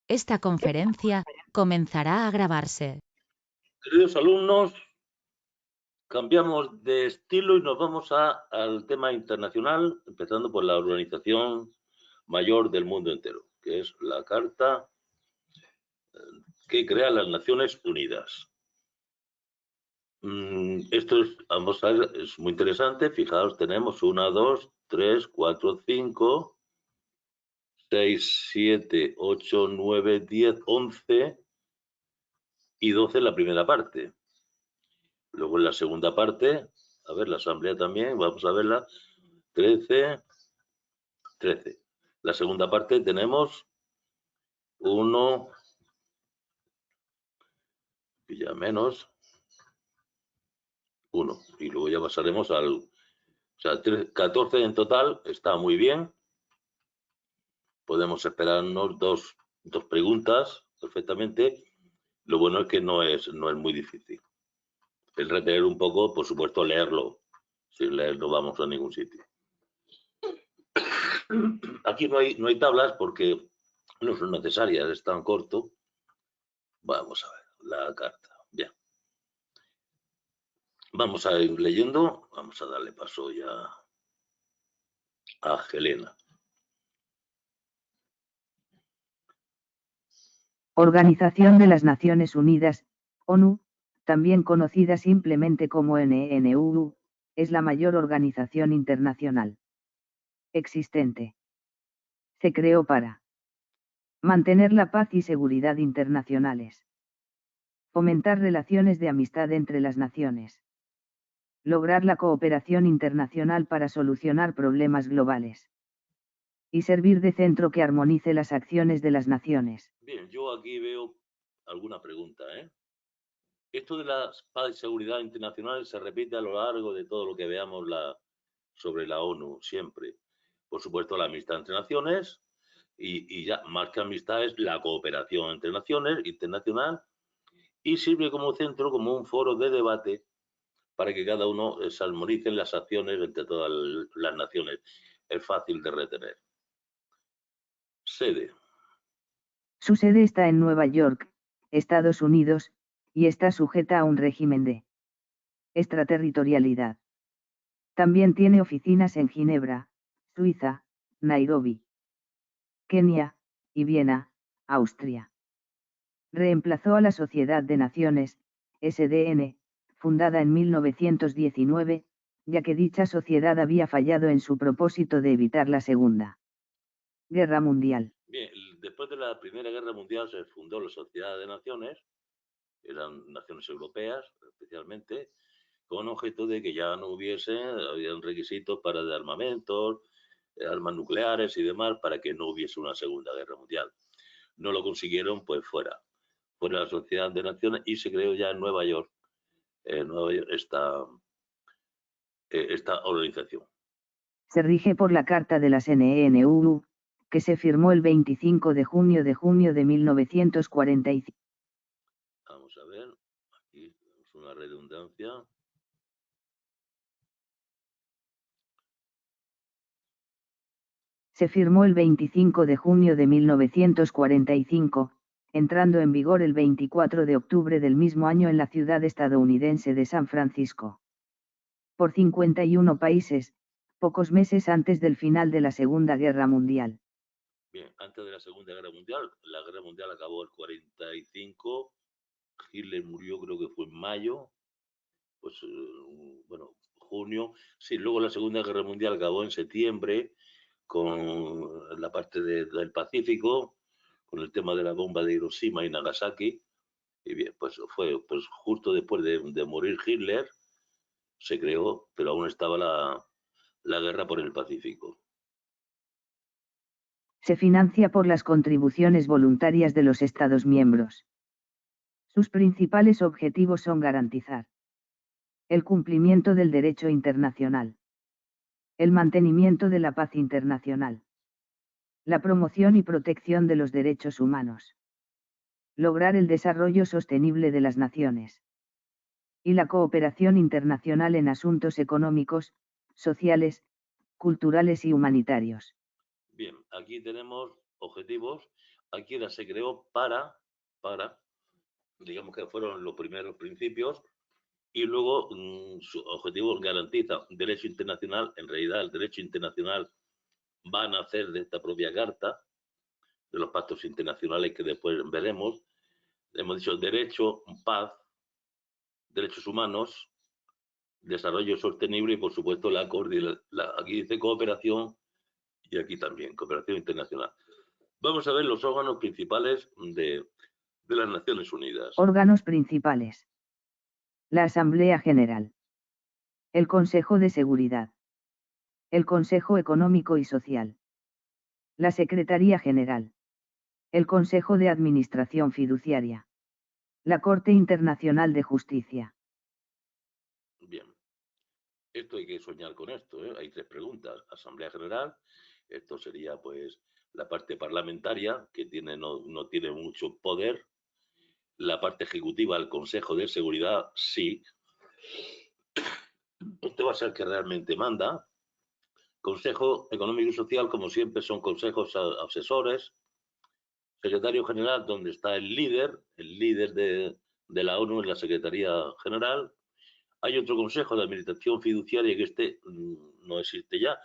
Esta conferencia comenzará a grabarse. Queridos alumnos, cambiamos de estilo y nos vamos al tema internacional, empezando por la Organización Mayor del Mundo Entero, que es la Carta que crea las Naciones Unidas. Esto es, vamos a ver, es muy interesante. Fijaos, tenemos 1, 2, 3, 4, 5, 6, 7, 8, 9, 10, 11 y 12 en la primera parte. Luego en la segunda parte, a ver, la asamblea también, vamos a verla, 13. La segunda parte tenemos 1, y ya menos, 1. Y luego ya pasaremos al... O sea, 14 en total, está muy bien. Podemos esperarnos dos preguntas perfectamente. Lo bueno es que no es muy difícil. El retener un poco, por supuesto, leerlo. Sin leer no vamos a ningún sitio. Aquí no hay tablas porque no son necesarias, es tan corto. Vamos a ver la carta. Bien. Vamos a ir leyendo. Vamos a darle paso ya a Helena. Organización de las Naciones Unidas, ONU, también conocida simplemente como NNUU, es la mayor organización internacional existente. Se creó para mantener la paz y seguridad internacionales, fomentar relaciones de amistad entre las naciones, lograr la cooperación internacional para solucionar problemas globales, y servir de centro que armonice las acciones de las naciones. Bien, yo aquí veo alguna pregunta, ¿eh? Esto de la paz y seguridad internacional se repite a lo largo de todo lo que veamos sobre la ONU, siempre. Por supuesto, la amistad entre naciones y ya más que amistad es la cooperación entre naciones, internacional, y sirve como centro, como un foro de debate para que cada uno se armonicen las acciones entre todas las naciones. Es fácil de retener. Sede. Su sede está en Nueva York, Estados Unidos, y está sujeta a un régimen de extraterritorialidad. También tiene oficinas en Ginebra, Suiza, Nairobi, Kenia, y Viena, Austria. Reemplazó a la Sociedad de Naciones, SDN, fundada en 1919, ya que dicha sociedad había fallado en su propósito de evitar la Segunda Guerra Mundial. Bien, después de la Primera Guerra Mundial se fundó la Sociedad de Naciones, eran naciones europeas especialmente, con objeto de que ya no habían requisitos para de armamentos, armas nucleares y demás, para que no hubiese una Segunda Guerra Mundial. No lo consiguieron, pues fuera la Sociedad de Naciones y se creó ya en Nueva York, esta organización. Se rige por la Carta de las NNUU, que se firmó el 25 de junio de 1945. Vamos a ver, aquí tenemos una redundancia. Se firmó el 25 de junio de 1945, entrando en vigor el 24 de octubre del mismo año en la ciudad estadounidense de San Francisco. Por 51 países, pocos meses antes del final de la Segunda Guerra Mundial. Bien, antes de la Segunda Guerra Mundial, la Guerra Mundial acabó el 45, Hitler murió creo que fue en mayo, pues bueno, junio, sí, luego la Segunda Guerra Mundial acabó en septiembre con la parte del Pacífico, con el tema de la bomba de Hiroshima y Nagasaki, y bien, pues fue pues justo después de morir Hitler, se creó, pero aún estaba la guerra por el Pacífico. Se financia por las contribuciones voluntarias de los Estados miembros. Sus principales objetivos son garantizar el cumplimiento del derecho internacional, el mantenimiento de la paz internacional, la promoción y protección de los derechos humanos, lograr el desarrollo sostenible de las naciones, y la cooperación internacional en asuntos económicos, sociales, culturales y humanitarios. Bien, aquí tenemos objetivos. aquí se creó para, digamos que fueron los primeros principios, y luego su objetivo garantiza derecho internacional. En realidad el derecho internacional va a nacer de esta propia carta, de los pactos internacionales que después veremos. Hemos dicho derecho, paz, derechos humanos, desarrollo sostenible y, por supuesto, aquí dice cooperación, y aquí también, cooperación internacional. Vamos a ver los órganos principales de las Naciones Unidas. Órganos principales. La Asamblea General. El Consejo de Seguridad. El Consejo Económico y Social. La Secretaría General. El Consejo de Administración Fiduciaria. La Corte Internacional de Justicia. Bien. Esto hay que soñar con esto, ¿eh? Hay 3 preguntas. Asamblea General, esto sería pues la parte parlamentaria, que no tiene mucho poder. La parte ejecutiva, el Consejo de Seguridad, sí. Este va a ser el que realmente manda. Consejo Económico y Social, como siempre, son consejos asesores. Secretario General, donde está el líder de la ONU, en la Secretaría General. Hay otro Consejo de Administración Fiduciaria que no existe ya.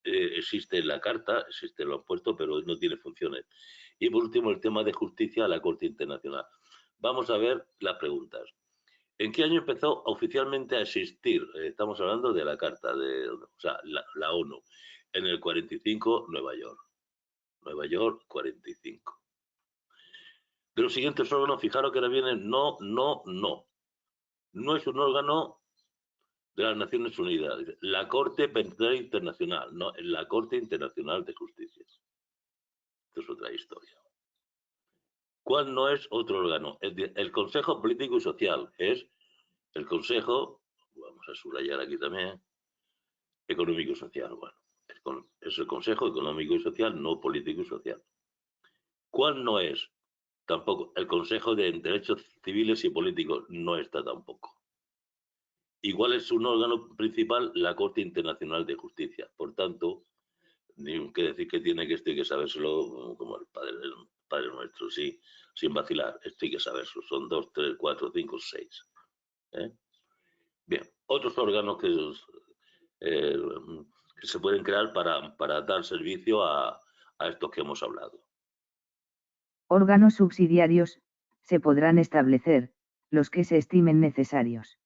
Existe en la Carta, existe en los puestos, pero no tiene funciones. Y por último, el tema de justicia a la Corte Internacional. Vamos a ver las preguntas. ¿En qué año empezó oficialmente a existir? Estamos hablando de la Carta, la ONU. En el 45, Nueva York. Nueva York, 45. De los siguientes órganos, fijaros que ahora viene no. No es un órgano de las Naciones Unidas. La Corte Penal Internacional, no, la Corte Internacional de Justicia. Esto es otra historia. ¿Cuál no es otro órgano? El Consejo Político y Social es el Consejo, vamos a subrayar aquí también, Económico y Social. Bueno, es el Consejo Económico y Social, no Político y Social. ¿Cuál no es? Tampoco. El Consejo de Derechos Civiles y Políticos no está tampoco. Igual es un órgano principal, la Corte Internacional de Justicia. Por tanto, ni que decir que tiene que esto hay que sabérselo como el Padre Nuestro, sí, sin vacilar. Esto hay que saberlo. Son 2, 3, 4, 5, 6. Bien, otros órganos que se pueden crear para dar servicio a estos que hemos hablado. Órganos subsidiarios, se podrán establecer, los que se estimen necesarios.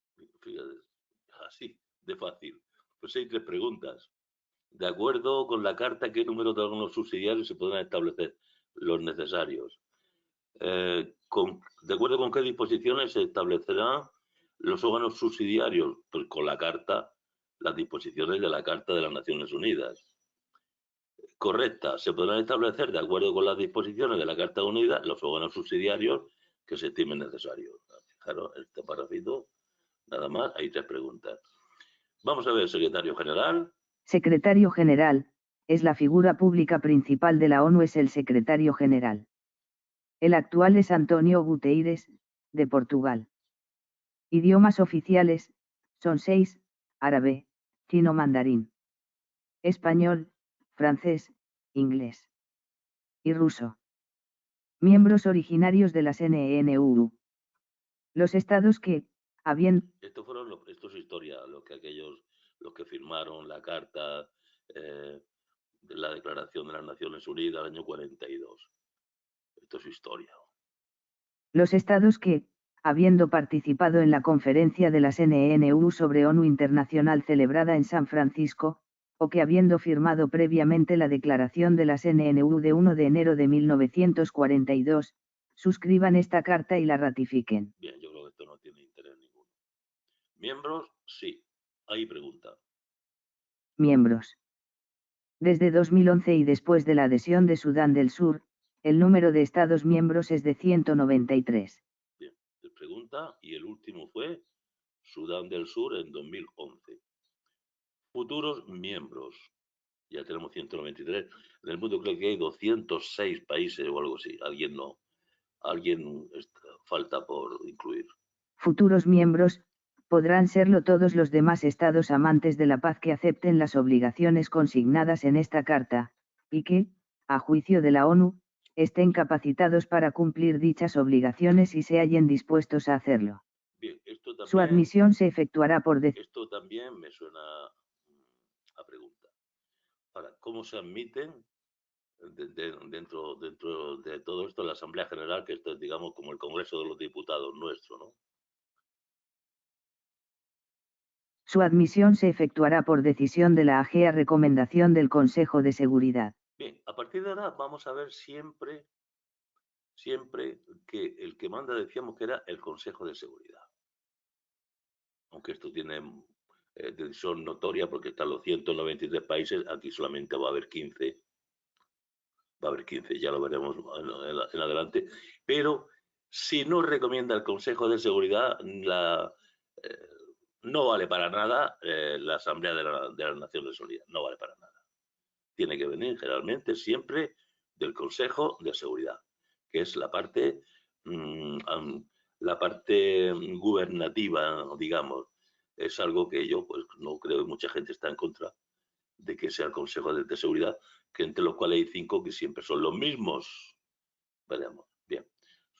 Fíjate, así, de fácil. Pues hay 3 preguntas. De acuerdo con la Carta, ¿qué número de órganos subsidiarios se podrán establecer? Los necesarios. De acuerdo con qué disposiciones se establecerán los órganos subsidiarios, pues con la Carta, las disposiciones de la Carta de las Naciones Unidas. Correcta, se podrán establecer de acuerdo con las disposiciones de la Carta Unida los órganos subsidiarios que se estimen necesarios. Fijaros, este párrafito, nada más, hay 3 preguntas. Vamos a ver, secretario general. Secretario General, es la figura pública principal de la ONU, es el Secretario General. El actual es António Guterres, de Portugal. Idiomas oficiales, son 6, árabe, chino mandarín, español, francés, inglés y ruso. Miembros originarios de las NENUU. Los estados que, Esto es historia, los que firmaron la Carta de la Declaración de las Naciones Unidas del año 42. Esto es historia. Los estados que, habiendo participado en la conferencia de las NENUU sobre ONU Internacional celebrada en San Francisco, o que habiendo firmado previamente la declaración de las NENUU de 1 de enero de 1942, suscriban esta carta y la ratifiquen. Bien, yo creo que esto no tiene interés ninguno. ¿Miembros? Sí. Ahí pregunta. Miembros. Desde 2011 y después de la adhesión de Sudán del Sur, el número de estados miembros es de 193. Bien, pregunta, y el último fue Sudán del Sur en 2011. Futuros miembros. Ya tenemos 193. En el mundo creo que hay 206 países o algo así. Alguien falta por incluir. Futuros miembros, podrán serlo todos los demás estados amantes de la paz que acepten las obligaciones consignadas en esta carta, y que, a juicio de la ONU, estén capacitados para cumplir dichas obligaciones y se hallen dispuestos a hacerlo. Bien, esto Su admisión se efectuará por también me suena a pregunta. Ahora, ¿cómo se admiten dentro de todo esto la Asamblea General, que esto es, digamos, como el Congreso de los Diputados nuestro, ¿no? Su admisión se efectuará por decisión de la AG a recomendación del Consejo de Seguridad. Bien, a partir de ahora vamos a ver siempre que el que manda decíamos que era el Consejo de Seguridad. Aunque esto tiene decisión notoria porque están los 193 países, aquí solamente va a haber 15. Va a haber 15, ya lo veremos en adelante. Pero si no recomienda el Consejo de Seguridad, no vale para nada la Asamblea de las Naciones Unidas. No vale para nada. Tiene que venir generalmente siempre del Consejo de Seguridad, que es la parte gubernativa, digamos. Es algo que yo pues no creo que mucha gente está en contra de que sea el Consejo de Seguridad, que entre los cuales hay 5 que siempre son los mismos. Veremos. Bien.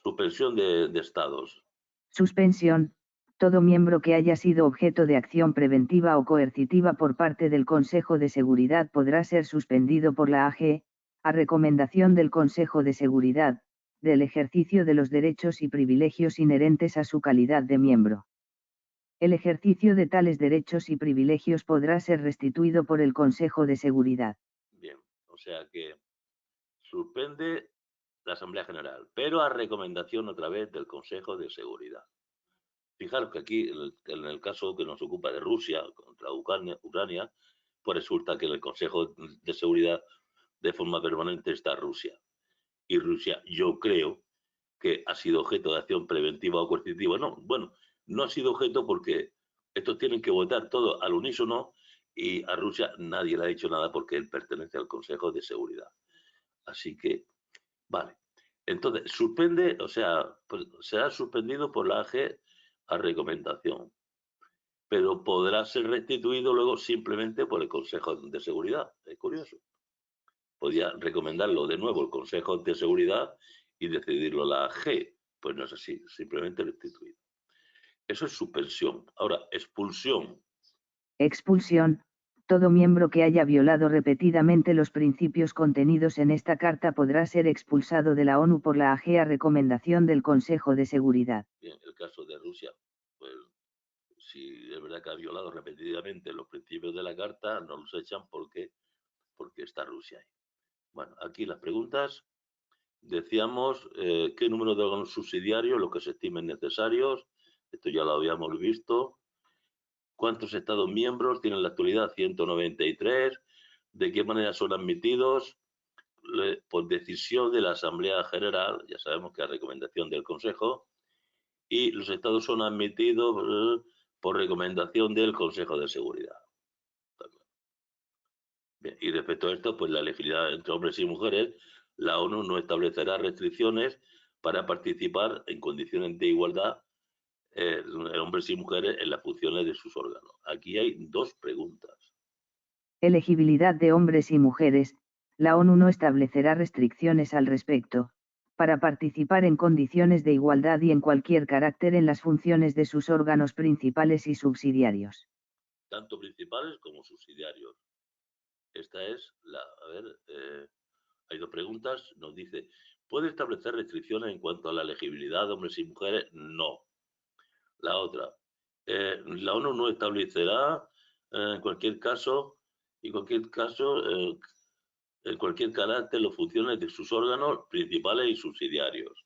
Suspensión de estados. Suspensión. Todo miembro que haya sido objeto de acción preventiva o coercitiva por parte del Consejo de Seguridad podrá ser suspendido por la AG, a recomendación del Consejo de Seguridad, del ejercicio de los derechos y privilegios inherentes a su calidad de miembro. El ejercicio de tales derechos y privilegios podrá ser restituido por el Consejo de Seguridad. Bien, o sea que suspende la Asamblea General, pero a recomendación otra vez del Consejo de Seguridad. Fijaros que aquí, en el caso que nos ocupa de Rusia contra Ucrania, pues resulta que en el Consejo de Seguridad de forma permanente está Rusia. Y Rusia, yo creo que ha sido objeto de acción preventiva o coercitiva. No, bueno, no ha sido objeto porque estos tienen que votar todo al unísono y a Rusia nadie le ha dicho nada porque él pertenece al Consejo de Seguridad. Así que, vale. Entonces, suspende, o sea, pues será suspendido por la AG a recomendación, pero podrá ser restituido luego simplemente por el Consejo de Seguridad. Es curioso. Podría recomendarlo de nuevo el Consejo de Seguridad y decidirlo la AG. Pues no es así, simplemente restituido. Eso es suspensión. Ahora, expulsión. Expulsión. Todo miembro que haya violado repetidamente los principios contenidos en esta carta podrá ser expulsado de la ONU por la AG a recomendación del Consejo de Seguridad. Bien, el caso de Rusia, pues si es verdad que ha violado repetidamente los principios de la carta, no los echan porque está Rusia ahí. Bueno, aquí las preguntas. Decíamos qué número de órganos subsidiarios, los que se estimen necesarios. Esto ya lo habíamos visto. ¿Cuántos Estados miembros tienen en la actualidad? 193. ¿De qué manera son admitidos? Por decisión de la Asamblea General, ya sabemos que a recomendación del Consejo, y los Estados son admitidos por recomendación del Consejo de Seguridad. Bien, y respecto a esto, pues la elegibilidad entre hombres y mujeres, la ONU no establecerá restricciones para participar en condiciones de igualdad hombres y mujeres en las funciones de sus órganos. Aquí hay 2 preguntas. Elegibilidad de hombres y mujeres. La ONU no establecerá restricciones al respecto, para participar en condiciones de igualdad y en cualquier carácter en las funciones de sus órganos principales y subsidiarios. Tanto principales como subsidiarios. Esta es la... A ver, hay 2 preguntas. Nos dice, ¿puede establecer restricciones en cuanto a la elegibilidad de hombres y mujeres? No. La otra, la ONU no establecerá en cualquier caso, en cualquier carácter, las funciones de sus órganos principales y subsidiarios.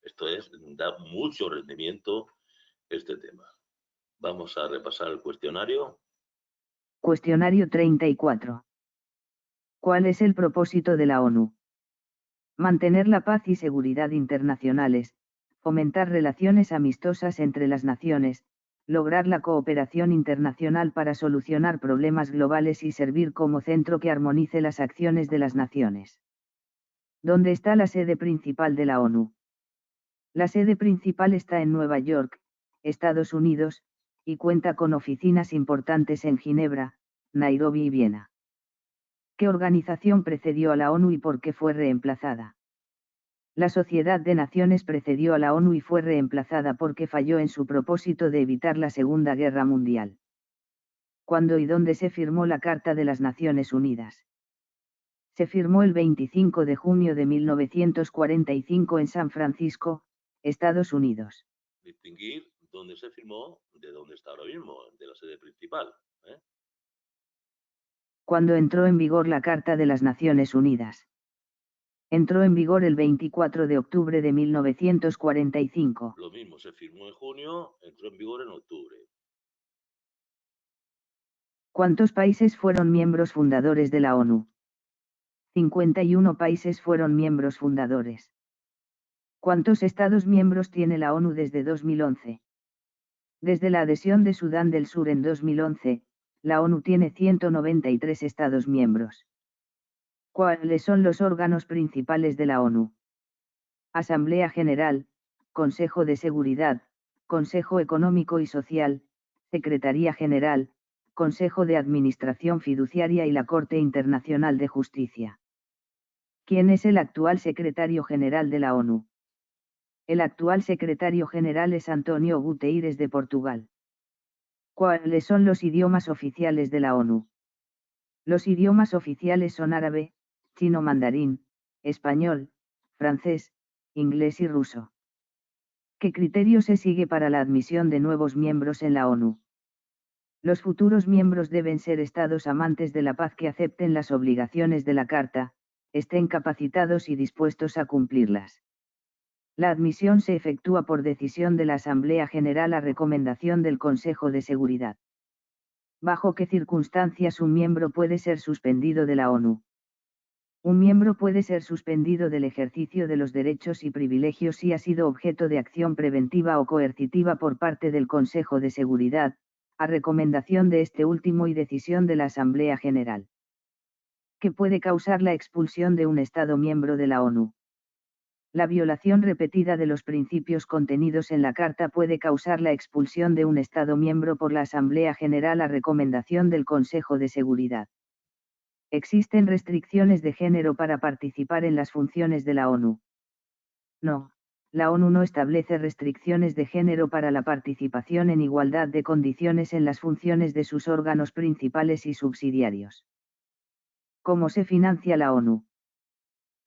Esto es, da mucho rendimiento este tema. Vamos a repasar el cuestionario. Cuestionario 34. ¿Cuál es el propósito de la ONU? Mantener la paz y seguridad internacionales, fomentar relaciones amistosas entre las naciones, lograr la cooperación internacional para solucionar problemas globales y servir como centro que armonice las acciones de las naciones. ¿Dónde está la sede principal de la ONU? La sede principal está en Nueva York, Estados Unidos, y cuenta con oficinas importantes en Ginebra, Nairobi y Viena. ¿Qué organización precedió a la ONU y por qué fue reemplazada? La Sociedad de Naciones precedió a la ONU y fue reemplazada porque falló en su propósito de evitar la Segunda Guerra Mundial. ¿Cuándo y dónde se firmó la Carta de las Naciones Unidas? Se firmó el 25 de junio de 1945 en San Francisco, Estados Unidos. Distinguir dónde se firmó de dónde está ahora mismo, de la sede principal. ¿Cuándo entró en vigor la Carta de las Naciones Unidas? Entró en vigor el 24 de octubre de 1945. Lo mismo, se firmó en junio, entró en vigor en octubre. ¿Cuántos países fueron miembros fundadores de la ONU? 51 países fueron miembros fundadores. ¿Cuántos Estados miembros tiene la ONU desde 2011? Desde la adhesión de Sudán del Sur en 2011, la ONU tiene 193 Estados miembros. ¿Cuáles son los órganos principales de la ONU? Asamblea General, Consejo de Seguridad, Consejo Económico y Social, Secretaría General, Consejo de Administración Fiduciaria y la Corte Internacional de Justicia. ¿Quién es el actual secretario general de la ONU? El actual secretario general es António Guterres de Portugal. ¿Cuáles son los idiomas oficiales de la ONU? Los idiomas oficiales son árabe, chino mandarín, español, francés, inglés y ruso. ¿Qué criterio se sigue para la admisión de nuevos miembros en la ONU? Los futuros miembros deben ser estados amantes de la paz que acepten las obligaciones de la Carta, estén capacitados y dispuestos a cumplirlas. La admisión se efectúa por decisión de la Asamblea General a recomendación del Consejo de Seguridad. ¿Bajo qué circunstancias un miembro puede ser suspendido de la ONU? Un miembro puede ser suspendido del ejercicio de los derechos y privilegios si ha sido objeto de acción preventiva o coercitiva por parte del Consejo de Seguridad, a recomendación de este último y decisión de la Asamblea General. ¿Qué puede causar la expulsión de un Estado miembro de la ONU? La violación repetida de los principios contenidos en la Carta puede causar la expulsión de un Estado miembro por la Asamblea General a recomendación del Consejo de Seguridad. ¿Existen restricciones de género para participar en las funciones de la ONU? No, la ONU no establece restricciones de género para la participación en igualdad de condiciones en las funciones de sus órganos principales y subsidiarios. ¿Cómo se financia la ONU?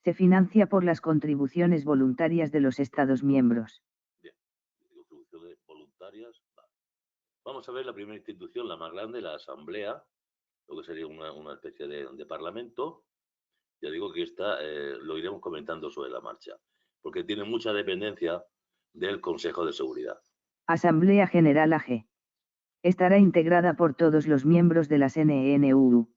Se financia por las contribuciones voluntarias de los Estados miembros. Bien, contribuciones voluntarias. Vale. Vamos a ver la primera institución, la más grande, la Asamblea, lo que sería una especie de parlamento. Ya digo que esta lo iremos comentando sobre la marcha, porque tiene mucha dependencia del Consejo de Seguridad. Asamblea General AG. Estará integrada por todos los miembros de las NNU.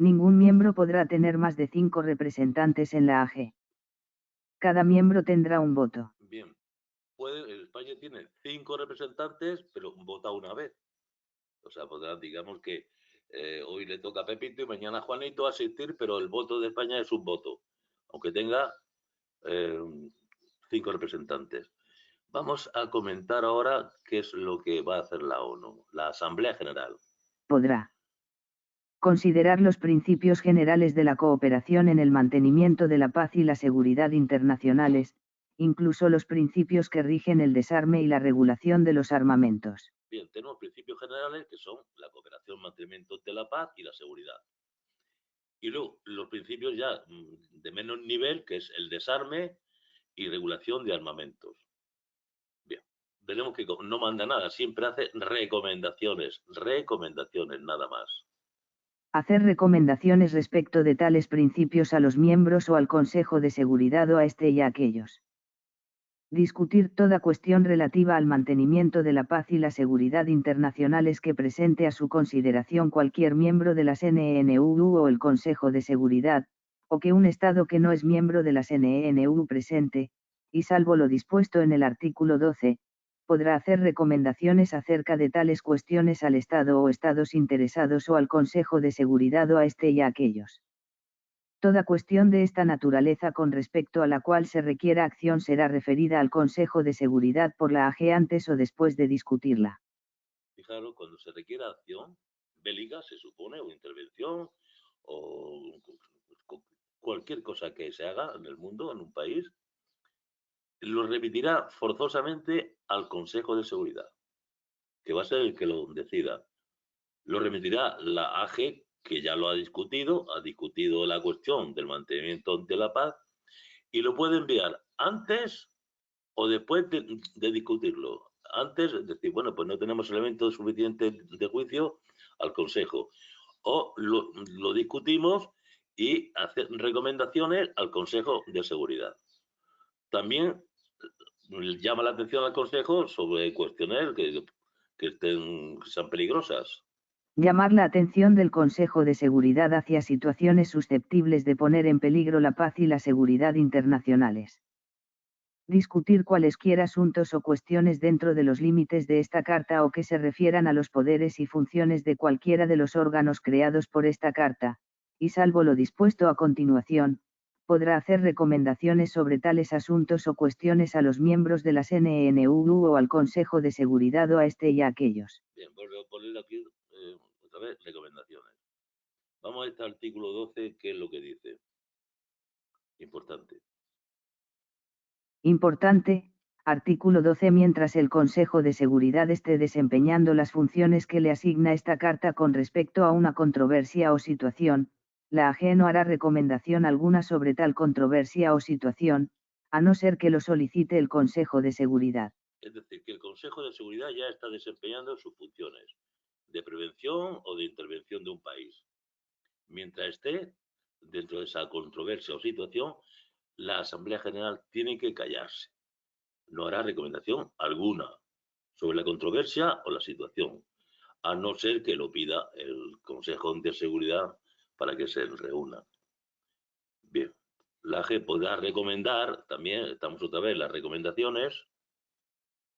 Ningún miembro podrá tener más de 5 representantes en la AG. Cada miembro tendrá un voto. Bien, España tiene 5 representantes, pero vota una vez. O sea, podrán, digamos que hoy le toca a Pepito y mañana a Juanito asistir, pero el voto de España es un voto, aunque tenga 5 representantes. Vamos a comentar ahora qué es lo que va a hacer la ONU, la Asamblea General. Podrá considerar los principios generales de la cooperación en el mantenimiento de la paz y la seguridad internacionales, incluso los principios que rigen el desarme y la regulación de los armamentos. Bien, tenemos principios generales que son la cooperación, mantenimiento de la paz y la seguridad. Y luego los principios ya de menos nivel, que es el desarme y regulación de armamentos. Bien, veremos que no manda nada, siempre hace recomendaciones, nada más. Hacer recomendaciones respecto de tales principios a los miembros o al Consejo de Seguridad o a este y a aquellos. Discutir toda cuestión relativa al mantenimiento de la paz y la seguridad internacionales que presente a su consideración cualquier miembro de las NNU o el Consejo de Seguridad, o que un Estado que no es miembro de las NNU presente, y salvo lo dispuesto en el artículo 12, podrá hacer recomendaciones acerca de tales cuestiones al Estado o Estados interesados o al Consejo de Seguridad o a este y a aquellos. Toda cuestión de esta naturaleza con respecto a la cual se requiera acción será referida al Consejo de Seguridad por la AG antes o después de discutirla. Fijaros, cuando se requiera acción bélica, se supone, o intervención, o cualquier cosa que se haga en el mundo, en un país, lo remitirá forzosamente al Consejo de Seguridad, que va a ser el que lo decida. Lo remitirá la AG, que ya lo ha discutido la cuestión del mantenimiento de la paz, y lo puede enviar antes o después de discutirlo. Antes, decir, bueno, pues no tenemos elementos suficientes de juicio al Consejo. O lo discutimos y hacer recomendaciones al Consejo de Seguridad. También llama la atención al Consejo sobre cuestiones que sean peligrosas. Llamar la atención del Consejo de Seguridad hacia situaciones susceptibles de poner en peligro la paz y la seguridad internacionales. Discutir cualesquiera asuntos o cuestiones dentro de los límites de esta Carta o que se refieran a los poderes y funciones de cualquiera de los órganos creados por esta Carta, y salvo lo dispuesto a continuación, podrá hacer recomendaciones sobre tales asuntos o cuestiones a los miembros de las NNUU o al Consejo de Seguridad o a este y a aquellos. Bien, vuelvo a poner aquí otra vez recomendaciones. Vamos a este artículo 12, ¿qué es lo que dice? Importante. Importante, artículo 12. Mientras el Consejo de Seguridad esté desempeñando las funciones que le asigna esta Carta con respecto a una controversia o situación, la AG no hará recomendación alguna sobre tal controversia o situación, a no ser que lo solicite el Consejo de Seguridad. Es decir, que el Consejo de Seguridad ya está desempeñando sus funciones de prevención o de intervención de un país. Mientras esté dentro de esa controversia o situación, la Asamblea General tiene que callarse. No hará recomendación alguna sobre la controversia o la situación, a no ser que lo pida el Consejo de Seguridad para que se reúna. Bien, la AG podrá recomendar, también estamos otra vez en las recomendaciones.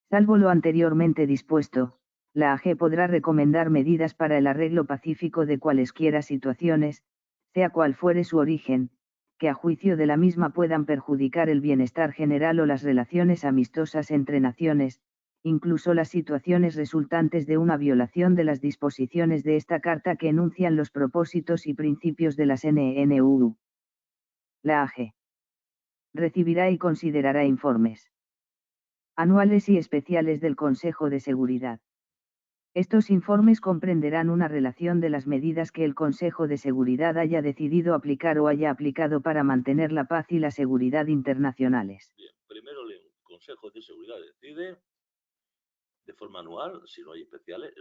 Salvo lo anteriormente dispuesto, la AG podrá recomendar medidas para el arreglo pacífico de cualesquiera situaciones, sea cual fuere su origen, que a juicio de la misma puedan perjudicar el bienestar general o las relaciones amistosas entre naciones, incluso las situaciones resultantes de una violación de las disposiciones de esta Carta que enuncian los propósitos y principios de las NNUU. La AG recibirá y considerará informes anuales y especiales del Consejo de Seguridad. Estos informes comprenderán una relación de las medidas que el Consejo de Seguridad haya decidido aplicar o haya aplicado para mantener la paz y la seguridad internacionales. Bien, primero el Consejo de Seguridad decide de forma anual, si no hay especiales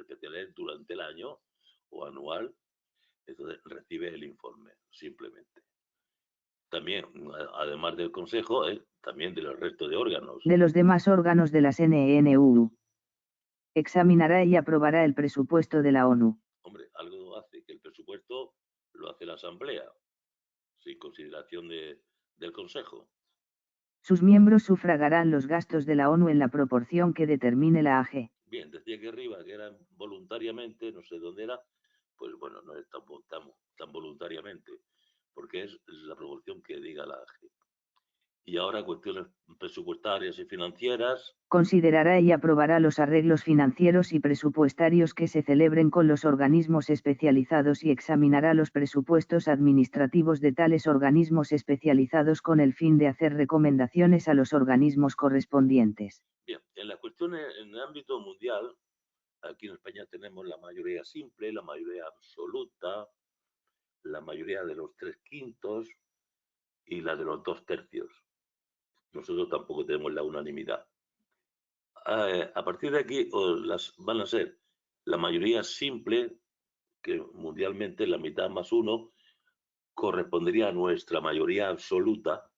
durante el año o anual, entonces recibe el informe, simplemente. También, además del Consejo, también de los restos de órganos. De los demás órganos de las NNUU. Examinará y aprobará el presupuesto de la ONU. Hombre, algo hace que el presupuesto lo hace la Asamblea, sin consideración del Consejo. Sus miembros sufragarán los gastos de la ONU en la proporción que determine la AG. Bien, decía que arriba que eran voluntariamente, no sé dónde era, pues bueno, no es tan voluntariamente, porque es la proporción que diga la AG. Y ahora cuestiones presupuestarias y financieras. Considerará y aprobará los arreglos financieros y presupuestarios que se celebren con los organismos especializados y examinará los presupuestos administrativos de tales organismos especializados con el fin de hacer recomendaciones a los organismos correspondientes. Bien, en las cuestiones en el ámbito mundial, aquí en España tenemos la mayoría simple, la mayoría absoluta, la mayoría de los 3/5 y la de los 2/3. Nosotros tampoco tenemos la unanimidad. A partir de aquí van a ser la mayoría simple, que mundialmente la mitad más uno correspondería a nuestra mayoría absoluta,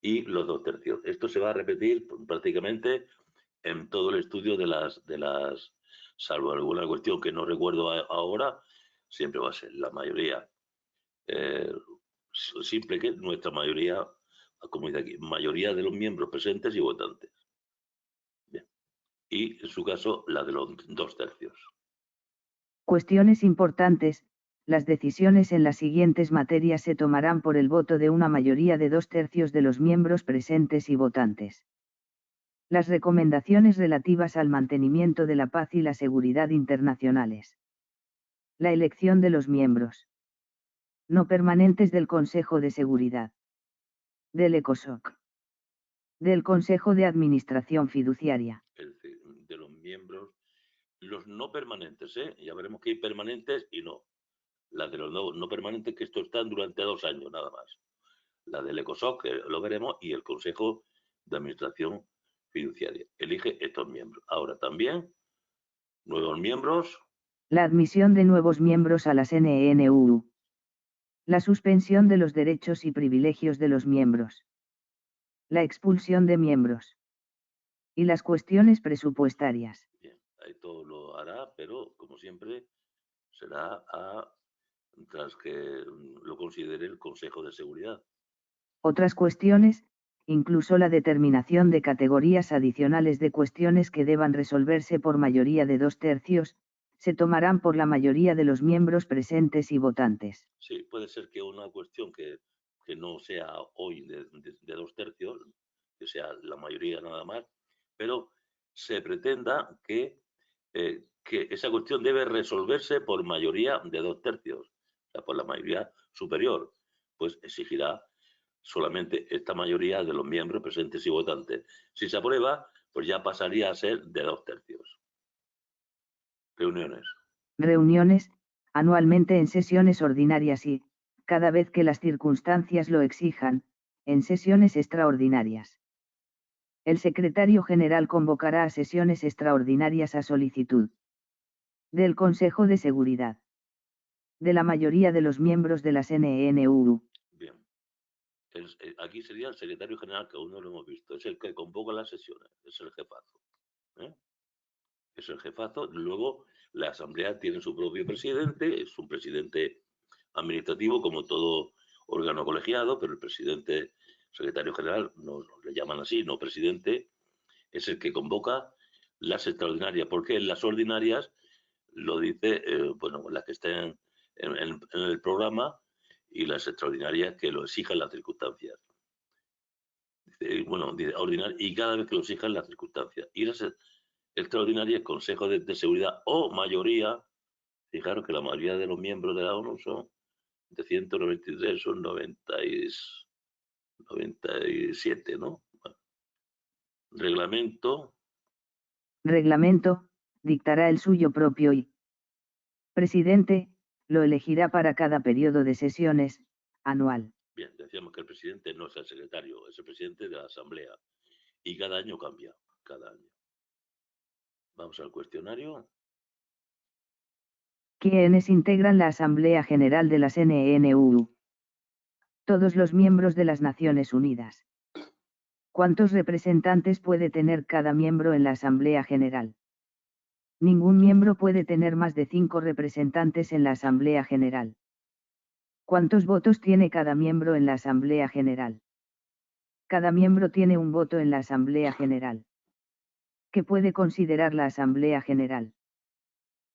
y los 2/3. Esto se va a repetir prácticamente en todo el estudio de las, salvo alguna cuestión que no recuerdo ahora, siempre va a ser la mayoría simple, que nuestra mayoría, como dice aquí, mayoría de los miembros presentes y votantes. Bien. Y en su caso, la de los 2/3. Cuestiones importantes. Las decisiones en las siguientes materias se tomarán por el voto de una mayoría de 2/3 de los miembros presentes y votantes. Las recomendaciones relativas al mantenimiento de la paz y la seguridad internacionales. La elección de los miembros no permanentes del Consejo de Seguridad. Del ECOSOC. Del Consejo de Administración Fiduciaria. Es decir, de los miembros, los no permanentes, ¿eh? Ya veremos que hay permanentes y no. La de los no permanentes, que esto están durante 2 años nada más. La del ECOSOC, que lo veremos, y el Consejo de Administración Fiduciaria. Elige estos miembros. Ahora también, nuevos miembros. La admisión de nuevos miembros a las NNU. La suspensión de los derechos y privilegios de los miembros. La expulsión de miembros. Y las cuestiones presupuestarias. Bien, ahí todo lo hará, pero como siempre será tras que lo considere el Consejo de Seguridad. Otras cuestiones, incluso la determinación de categorías adicionales de cuestiones que deban resolverse por mayoría de 2/3, se tomarán por la mayoría de los miembros presentes y votantes. Sí, puede ser que una cuestión que no sea hoy de 2/3, que sea la mayoría nada más, pero se pretenda que esa cuestión debe resolverse por mayoría de 2/3, o sea, por la mayoría superior, pues exigirá solamente esta mayoría de los miembros presentes y votantes. Si se aprueba, pues ya pasaría a ser de 2/3. Reuniones. Reuniones, anualmente en sesiones ordinarias y, cada vez que las circunstancias lo exijan, en sesiones extraordinarias. El secretario general convocará a sesiones extraordinarias a solicitud del Consejo de Seguridad, de la mayoría de los miembros de las NNU. Bien. Aquí sería el secretario general, que aún no lo hemos visto. Es el que convoca las sesiones, es el jefazo. ¿eh? Es el jefazo. Luego, la asamblea tiene su propio presidente, es un presidente administrativo, como todo órgano colegiado, pero el presidente, secretario general, no le llaman así, no presidente, es el que convoca las extraordinarias, porque en las ordinarias lo dice, bueno, las que estén en el programa, y las extraordinarias que lo exijan las circunstancias. Bueno, dice ordinaria, y cada vez que lo exijan las circunstancias. Y las extraordinarias, Consejo de Seguridad o mayoría, fijaros que la mayoría de los miembros de la ONU son de 193, son 97, ¿no? Bueno, reglamento. Reglamento, dictará el suyo propio y presidente, lo elegirá para cada periodo de sesiones, anual. Bien, decíamos que el presidente no es el secretario, es el presidente de la asamblea. Y cada año cambia, cada año. Vamos al cuestionario. ¿Quiénes integran la Asamblea General de las NNU? Todos los miembros de las Naciones Unidas. ¿Cuántos representantes puede tener cada miembro en la Asamblea General? Ningún miembro puede tener más de 5 representantes en la Asamblea General. ¿Cuántos votos tiene cada miembro en la Asamblea General? Cada miembro tiene un voto en la Asamblea General. ¿Qué puede considerar la Asamblea General?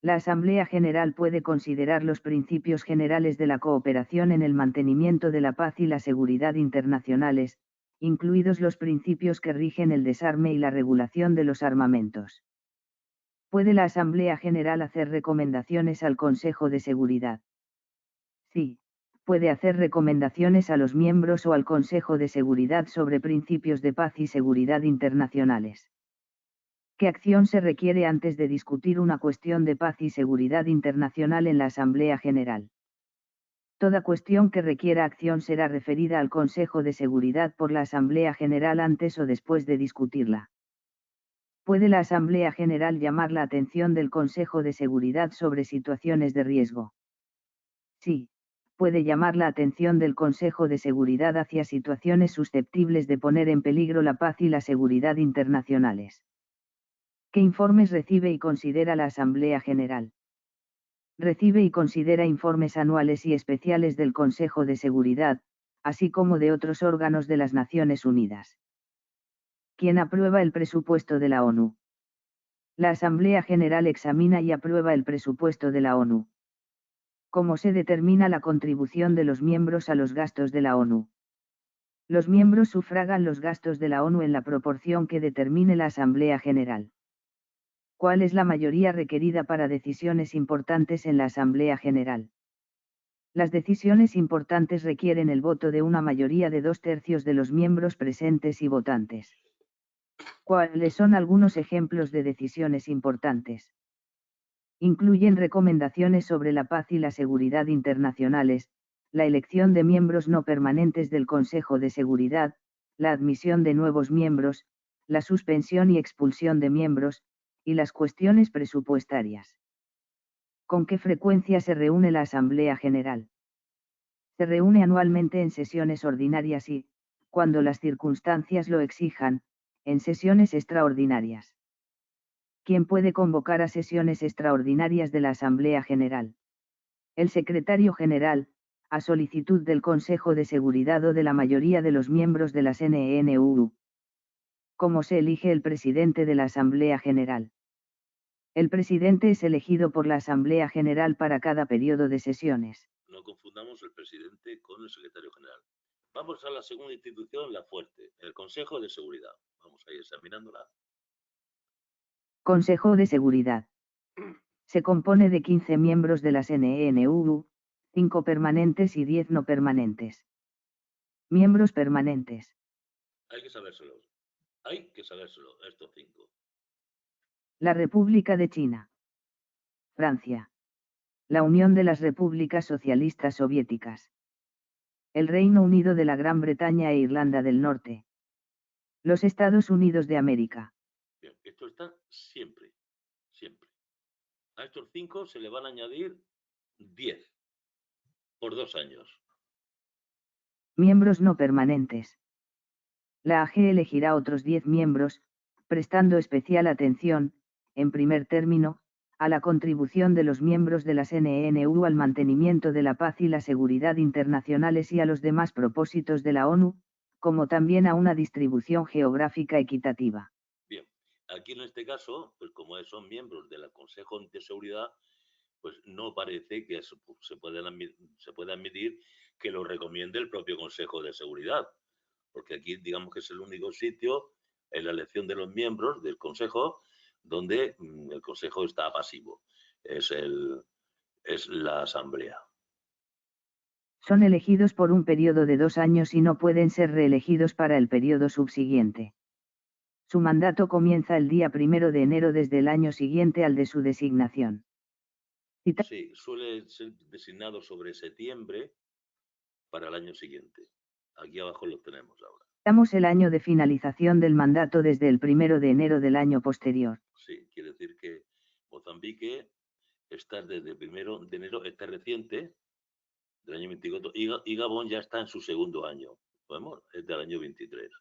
La Asamblea General puede considerar los principios generales de la cooperación en el mantenimiento de la paz y la seguridad internacionales, incluidos los principios que rigen el desarme y la regulación de los armamentos. ¿Puede la Asamblea General hacer recomendaciones al Consejo de Seguridad? Sí, puede hacer recomendaciones a los miembros o al Consejo de Seguridad sobre principios de paz y seguridad internacionales. ¿Qué acción se requiere antes de discutir una cuestión de paz y seguridad internacional en la Asamblea General? Toda cuestión que requiera acción será referida al Consejo de Seguridad por la Asamblea General antes o después de discutirla. ¿Puede la Asamblea General llamar la atención del Consejo de Seguridad sobre situaciones de riesgo? Sí, puede llamar la atención del Consejo de Seguridad hacia situaciones susceptibles de poner en peligro la paz y la seguridad internacionales. ¿Qué informes recibe y considera la Asamblea General? Recibe y considera informes anuales y especiales del Consejo de Seguridad, así como de otros órganos de las Naciones Unidas. ¿Quién aprueba el presupuesto de la ONU? La Asamblea General examina y aprueba el presupuesto de la ONU. ¿Cómo se determina la contribución de los miembros a los gastos de la ONU? Los miembros sufragan los gastos de la ONU en la proporción que determine la Asamblea General. ¿Cuál es la mayoría requerida para decisiones importantes en la Asamblea General? Las decisiones importantes requieren el voto de una mayoría de 2/3 de los miembros presentes y votantes. ¿Cuáles son algunos ejemplos de decisiones importantes? Incluyen recomendaciones sobre la paz y la seguridad internacionales, la elección de miembros no permanentes del Consejo de Seguridad, la admisión de nuevos miembros, la suspensión y expulsión de miembros, y las cuestiones presupuestarias. ¿Con qué frecuencia se reúne la Asamblea General? Se reúne anualmente en sesiones ordinarias y, cuando las circunstancias lo exijan, en sesiones extraordinarias. ¿Quién puede convocar a sesiones extraordinarias de la Asamblea General? El Secretario General, a solicitud del Consejo de Seguridad o de la mayoría de los miembros de la CNENU. ¿Cómo se elige el presidente de la Asamblea General? El presidente es elegido por la Asamblea General para cada periodo de sesiones. No confundamos el presidente con el secretario general. Vamos a la segunda institución, la fuerte, el Consejo de Seguridad. Vamos a ir examinándola. Consejo de Seguridad. Se compone de 15 miembros de la CNENU, 5 permanentes y 10 no permanentes. Miembros permanentes. Hay que sabérselo. Hay que sabérselo, estos 5. La República de China. Francia. La Unión de las Repúblicas Socialistas Soviéticas. El Reino Unido de la Gran Bretaña e Irlanda del Norte. Los Estados Unidos de América. Bien, esto está siempre, siempre. A estos 5 se le van a añadir 10 por 2 años. Miembros no permanentes. La AG elegirá otros 10 miembros, prestando especial atención, en primer término, a la contribución de los miembros de la CNENU al mantenimiento de la paz y la seguridad internacionales y a los demás propósitos de la ONU, como también a una distribución geográfica equitativa. Bien, aquí en este caso, pues como son miembros del Consejo de Seguridad, pues no parece que se pueda admitir que lo recomiende el propio Consejo de Seguridad, porque aquí digamos que es el único sitio en la elección de los miembros del Consejo donde el Consejo está pasivo. Es la Asamblea. Son elegidos por un periodo de 2 años y no pueden ser reelegidos para el periodo subsiguiente. Su mandato comienza el día 1 de enero desde el año siguiente al de su designación. Sí, suele ser designado sobre septiembre para el año siguiente. Aquí abajo los tenemos ahora. Damos el año de finalización del mandato desde el 1 de enero del año posterior. Sí, quiere decir que Mozambique está desde el 1 de enero, está reciente, del año 24, y Gabón ya está en su segundo año. Bueno, es del año 23.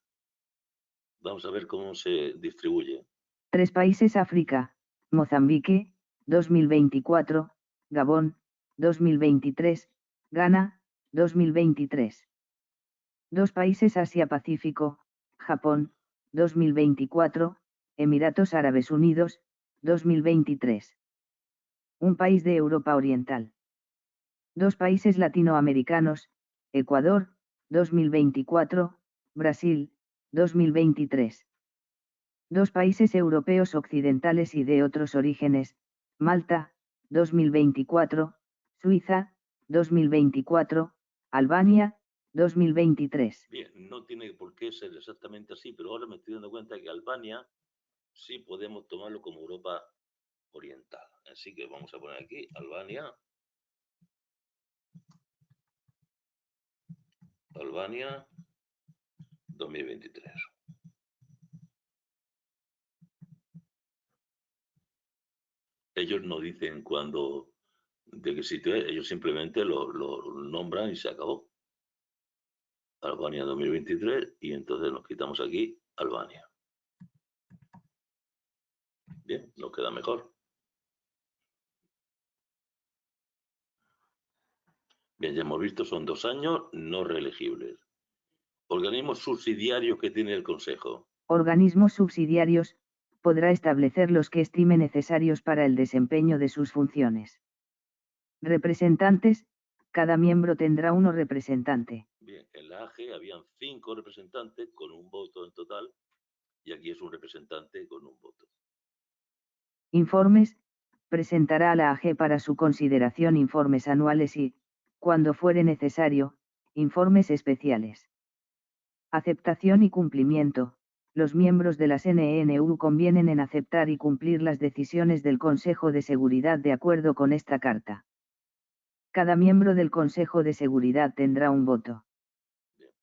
Vamos a ver cómo se distribuye. 3 países África, Mozambique, 2024, Gabón, 2023, Ghana, 2023. 2 países Asia-Pacífico, Japón, 2024, Emiratos Árabes Unidos, 2023. Un país de Europa Oriental. 2 países latinoamericanos, Ecuador, 2024, Brasil, 2023. 2 países europeos occidentales y de otros orígenes, Malta, 2024, Suiza, 2024, Albania, 2023. Bien, no tiene por qué ser exactamente así, pero ahora me estoy dando cuenta que Albania sí podemos tomarlo como Europa Oriental. Así que vamos a poner aquí Albania. Albania 2023. Ellos no dicen de qué sitio es, ellos simplemente lo nombran y se acabó. Albania 2023 y entonces nos quitamos aquí Albania. Bien, nos queda mejor. Bien, ya hemos visto, son 2 años no reelegibles. Organismos subsidiarios que tiene el Consejo. Organismos subsidiarios, podrá establecer los que estime necesarios para el desempeño de sus funciones. Representantes, cada miembro tendrá 1 representante. Bien, en la AG habían 5 representantes con un voto en total y aquí es un representante con un voto. Informes, presentará a la AG para su consideración informes anuales y, cuando fuere necesario, informes especiales. Aceptación y cumplimiento. Los miembros de la CNENU convienen en aceptar y cumplir las decisiones del Consejo de Seguridad de acuerdo con esta carta. Cada miembro del Consejo de Seguridad tendrá un voto.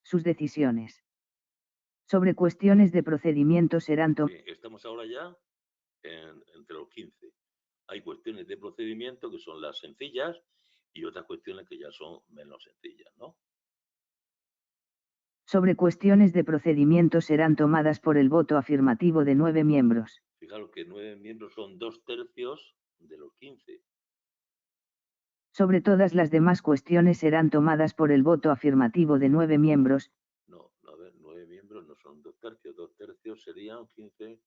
Sus decisiones sobre cuestiones de procedimiento serán Bien, estamos ahora ya entre los 15. Hay cuestiones de procedimiento que son las sencillas y otras cuestiones que ya son menos sencillas, ¿no? sobre cuestiones de procedimiento serán tomadas por el voto afirmativo de 9 miembros. Fijaros que 9 miembros son 2/3 de los 15. Sobre todas las demás cuestiones serán tomadas por el voto afirmativo de 9 miembros. No, a ver, 9 miembros no son 2/3. 2/3 serían 15,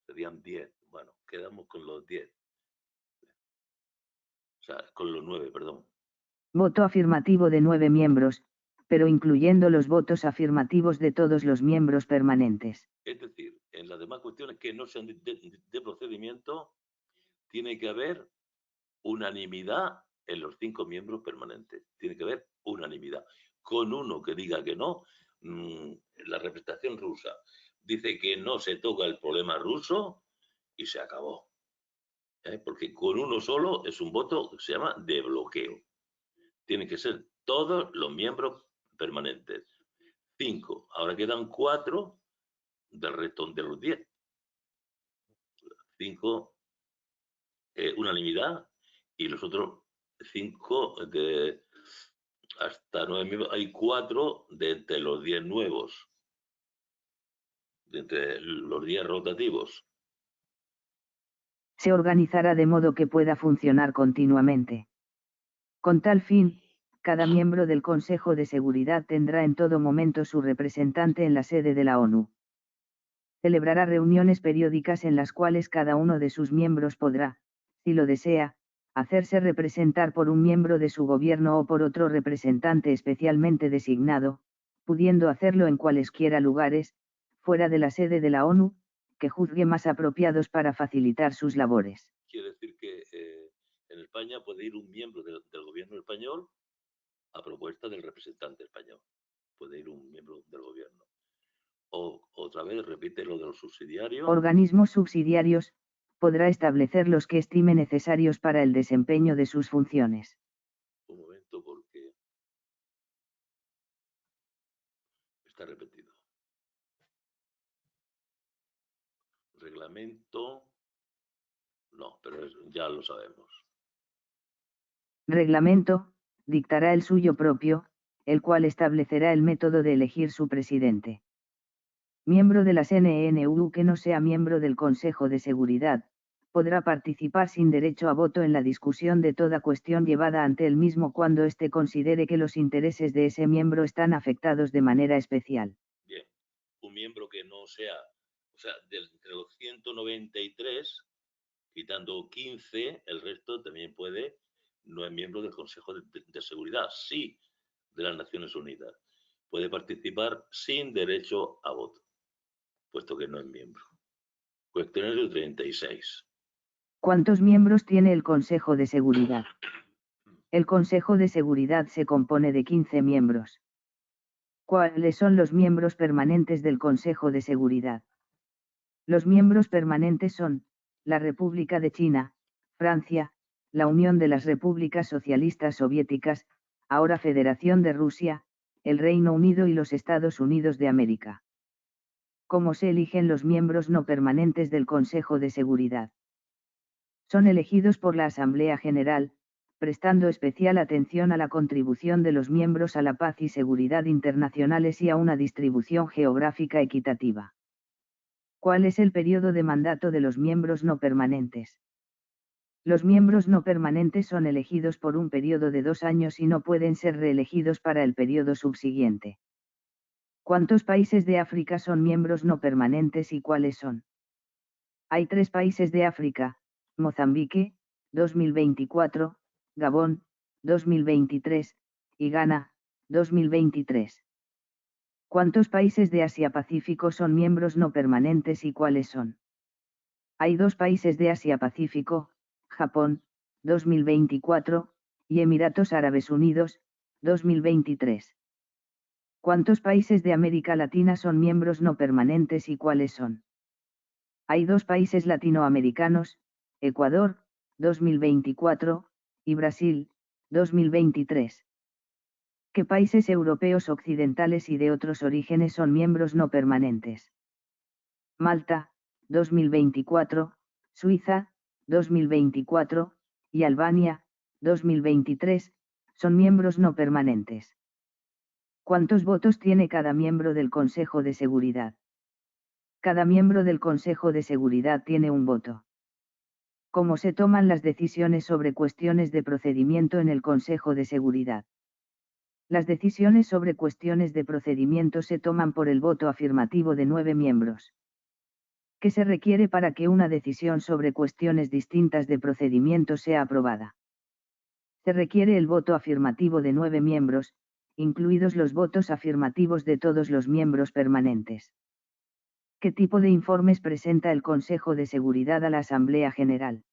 serían 10. Bueno, quedamos con los 10. O sea, con los 9, perdón. Voto afirmativo de 9 miembros, pero incluyendo los votos afirmativos de todos los miembros permanentes. Es decir, en las demás cuestiones que no sean de procedimiento, tiene que haber unanimidad en los 5 miembros permanentes. Tiene que haber unanimidad. Con uno que diga que no, la representación rusa dice que no se toca el problema ruso y se acabó. Porque con uno solo es un voto que se llama de bloqueo. Tienen que ser todos los miembros permanentes. 5. Ahora quedan 4 del resto de los 10. 5 unanimidad y los otros 5 de hasta 9 miembros. Hay 4 de entre los 10 nuevos, de entre los 10 rotativos. Se organizará de modo que pueda funcionar continuamente. Con tal fin, cada miembro del Consejo de Seguridad tendrá en todo momento su representante en la sede de la ONU. Celebrará reuniones periódicas en las cuales cada uno de sus miembros podrá, si lo desea, hacerse representar por un miembro de su gobierno o por otro representante especialmente designado, pudiendo hacerlo en cualesquiera lugares, fuera de la sede de la ONU, que juzgue más apropiados para facilitar sus labores. Quiere decir que en España puede ir un miembro del gobierno español a propuesta del representante español. Puede ir un miembro del gobierno. O otra vez repite lo de los subsidiarios. Organismos subsidiarios, podrá establecer los que estime necesarios para el desempeño de sus funciones. Un momento porque está repetido. Reglamento. No, pero ya lo sabemos. Reglamento, dictará el suyo propio, el cual establecerá el método de elegir su presidente. Miembro de la CNENU que no sea miembro del Consejo de Seguridad, podrá participar sin derecho a voto en la discusión de toda cuestión llevada ante él mismo cuando éste considere que los intereses de ese miembro están afectados de manera especial. Bien, un miembro que no sea, o sea, entre los 193, quitando 15, el resto también puede, no es miembro del Consejo de Seguridad, sí de las Naciones Unidas. Puede participar sin derecho a voto, puesto que no es miembro. Cuestionario 36. ¿Cuántos miembros tiene el Consejo de Seguridad? El Consejo de Seguridad se compone de 15 miembros. ¿Cuáles son los miembros permanentes del Consejo de Seguridad? Los miembros permanentes son, la República de China, Francia, la Unión de las Repúblicas Socialistas Soviéticas, ahora Federación de Rusia, el Reino Unido y los Estados Unidos de América. ¿Cómo se eligen los miembros no permanentes del Consejo de Seguridad? Son elegidos por la Asamblea General, prestando especial atención a la contribución de los miembros a la paz y seguridad internacionales y a una distribución geográfica equitativa. ¿Cuál es el periodo de mandato de los miembros no permanentes? Los miembros no permanentes son elegidos por un periodo de 2 años y no pueden ser reelegidos para el periodo subsiguiente. ¿Cuántos países de África son miembros no permanentes y cuáles son? Hay 3 países de África: Mozambique, 2024, Gabón, 2023, y Ghana, 2023. ¿Cuántos países de Asia-Pacífico son miembros no permanentes y cuáles son? Hay 2 países de Asia-Pacífico, Japón, 2024, y Emiratos Árabes Unidos, 2023. ¿Cuántos países de América Latina son miembros no permanentes y cuáles son? Hay 2 países latinoamericanos, Ecuador, 2024, y Brasil, 2023. ¿Qué países europeos occidentales y de otros orígenes son miembros no permanentes? Malta, 2024, Suiza, 2024, y Albania, 2023, son miembros no permanentes. ¿Cuántos votos tiene cada miembro del Consejo de Seguridad? Cada miembro del Consejo de Seguridad tiene un voto. ¿Cómo se toman las decisiones sobre cuestiones de procedimiento en el Consejo de Seguridad? Las decisiones sobre cuestiones de procedimiento se toman por el voto afirmativo de 9 miembros. ¿Qué se requiere para que una decisión sobre cuestiones distintas de procedimiento sea aprobada? Se requiere el voto afirmativo de 9 miembros, incluidos los votos afirmativos de todos los miembros permanentes. ¿Qué tipo de informes presenta el Consejo de Seguridad a la Asamblea General?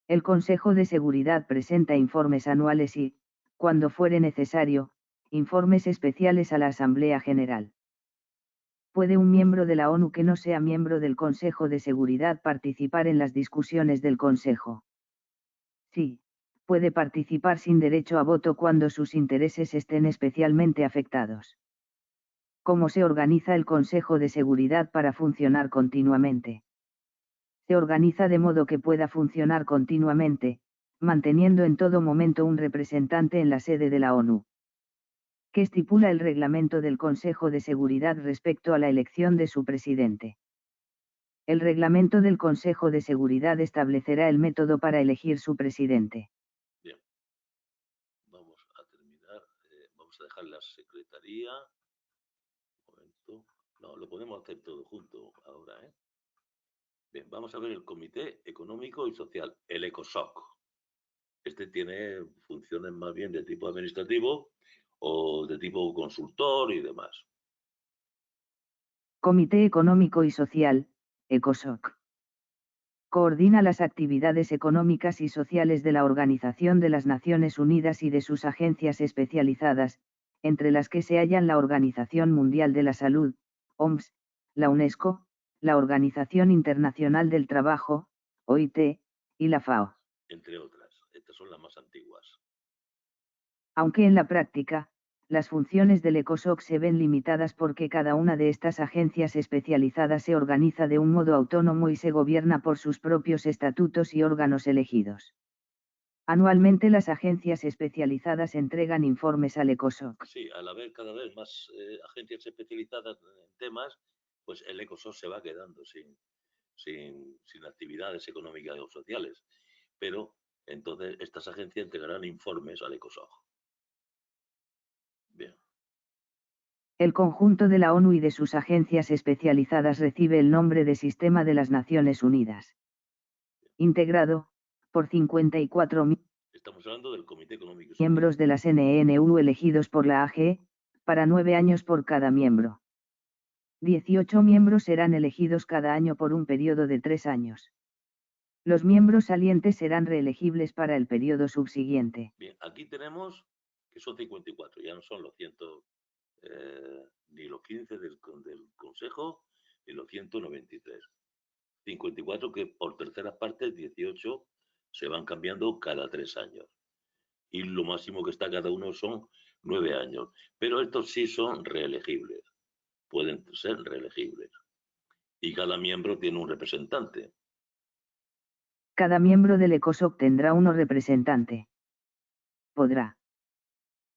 El Consejo de Seguridad presenta informes anuales y, cuando fuere necesario, informes especiales a la Asamblea General. ¿Puede un miembro de la ONU que no sea miembro del Consejo de Seguridad participar en las discusiones del Consejo? Sí, puede participar sin derecho a voto cuando sus intereses estén especialmente afectados. ¿Cómo se organiza el Consejo de Seguridad para funcionar continuamente? Se organiza de modo que pueda funcionar continuamente, manteniendo en todo momento un representante en la sede de la ONU. ¿Qué estipula el reglamento del Consejo de Seguridad respecto a la elección de su presidente? El reglamento del Consejo de Seguridad establecerá el método para elegir su presidente. Bien, vamos a terminar. Vamos a dejar la secretaría. Un momento. No, lo podemos hacer todo junto ahora, ¿eh? Bien, vamos a ver el Comité Económico y Social, el ECOSOC. Este tiene funciones más bien de tipo administrativo o de tipo consultor y demás. Comité Económico y Social, ECOSOC. Coordina las actividades económicas y sociales de la Organización de las Naciones Unidas y de sus agencias especializadas, entre las que se hallan la Organización Mundial de la Salud, OMS, la UNESCO, la Organización Internacional del Trabajo, OIT, y la FAO. Entre otras, estas son las más antiguas. Aunque en la práctica, las funciones del ECOSOC se ven limitadas porque cada una de estas agencias especializadas se organiza de un modo autónomo y se gobierna por sus propios estatutos y órganos elegidos. Anualmente las agencias especializadas entregan informes al ECOSOC. Sí, al haber cada vez más agencias especializadas en temas, pues el ECOSOC se va quedando sin actividades económicas o sociales. Pero entonces estas agencias entregarán informes al ECOSOC. Bien. El conjunto de la ONU y de sus agencias especializadas recibe el nombre de Sistema de las Naciones Unidas. Integrado, por 54 Estamos hablando del Comité Económico y Social. Miembros de las NENU elegidos por la AGE, para 9 años por cada miembro. 18 miembros serán elegidos cada año por un periodo de 3 años. Los miembros salientes serán reelegibles para el periodo subsiguiente. Bien, aquí tenemos que son 54, ya no son los 100, ni los 15 del Consejo, ni los 193. 54 que por terceras partes, 18 se van cambiando cada 3 años. Y lo máximo que está cada uno son 9 años. Pero estos sí son reelegibles. Pueden ser reelegibles. Y cada miembro tiene un representante. Cada miembro del ECOSOC tendrá uno representante. Podrá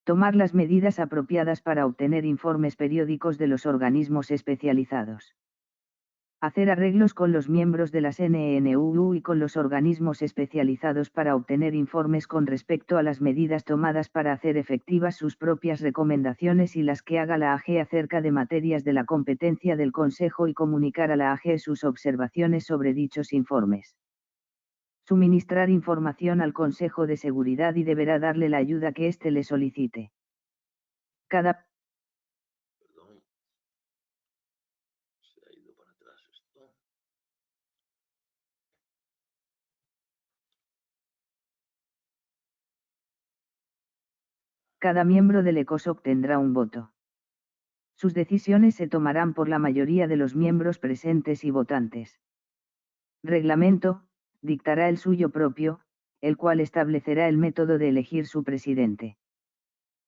tomar las medidas apropiadas para obtener informes periódicos de los organismos especializados. Hacer arreglos con los miembros de las NENU y con los organismos especializados para obtener informes con respecto a las medidas tomadas para hacer efectivas sus propias recomendaciones y las que haga la AG acerca de materias de la competencia del Consejo y comunicar a la AG sus observaciones sobre dichos informes. Suministrar información al Consejo de Seguridad y deberá darle la ayuda que éste le solicite. Cada Perdón. Se ha ido para atrás esto. Cada miembro del ECOSOC tendrá un voto. Sus decisiones se tomarán por la mayoría de los miembros presentes y votantes. Reglamento, dictará el suyo propio, el cual establecerá el método de elegir su presidente.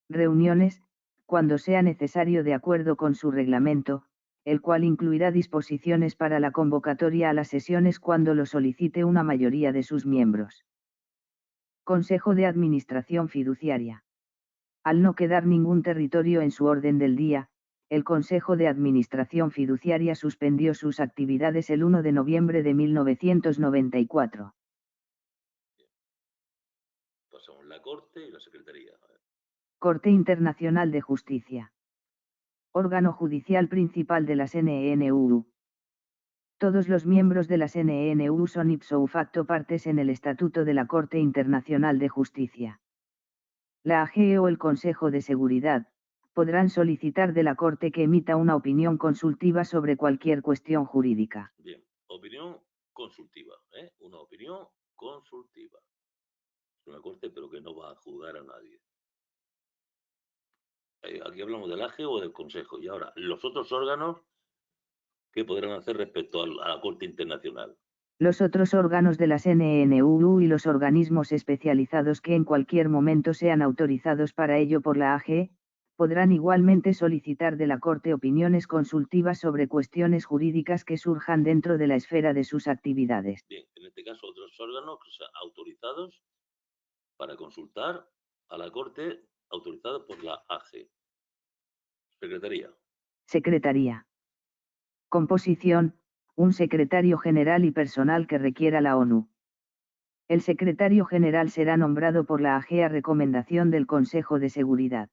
Reuniones, cuando sea necesario de acuerdo con su reglamento, el cual incluirá disposiciones para la convocatoria a las sesiones cuando lo solicite una mayoría de sus miembros. Consejo de Administración Fiduciaria. Al no quedar ningún territorio en su orden del día, el Consejo de Administración Fiduciaria suspendió sus actividades el 1 de noviembre de 1994. Pasamos la Corte y la Secretaría. Corte Internacional de Justicia. Órgano judicial principal de las NNU. Todos los miembros de las NNU son ipso facto partes en el Estatuto de la Corte Internacional de Justicia. La AGE o el Consejo de Seguridad podrán solicitar de la Corte que emita una opinión consultiva sobre cualquier cuestión jurídica. Bien, opinión consultiva, una opinión consultiva. Es una Corte, pero que no va a juzgar a nadie. Aquí hablamos del AGE o del Consejo. Y ahora, los otros órganos, ¿qué podrán hacer respecto a la Corte Internacional? Los otros órganos de las NNU y los organismos especializados que en cualquier momento sean autorizados para ello por la AGE, podrán igualmente solicitar de la Corte opiniones consultivas sobre cuestiones jurídicas que surjan dentro de la esfera de sus actividades. Bien, en este caso otros órganos autorizados para consultar a la Corte, autorizados por la AGE. Secretaría. Secretaría. Composición: un secretario general y personal que requiera la ONU. El secretario general será nombrado por la AGE a recomendación del Consejo de Seguridad.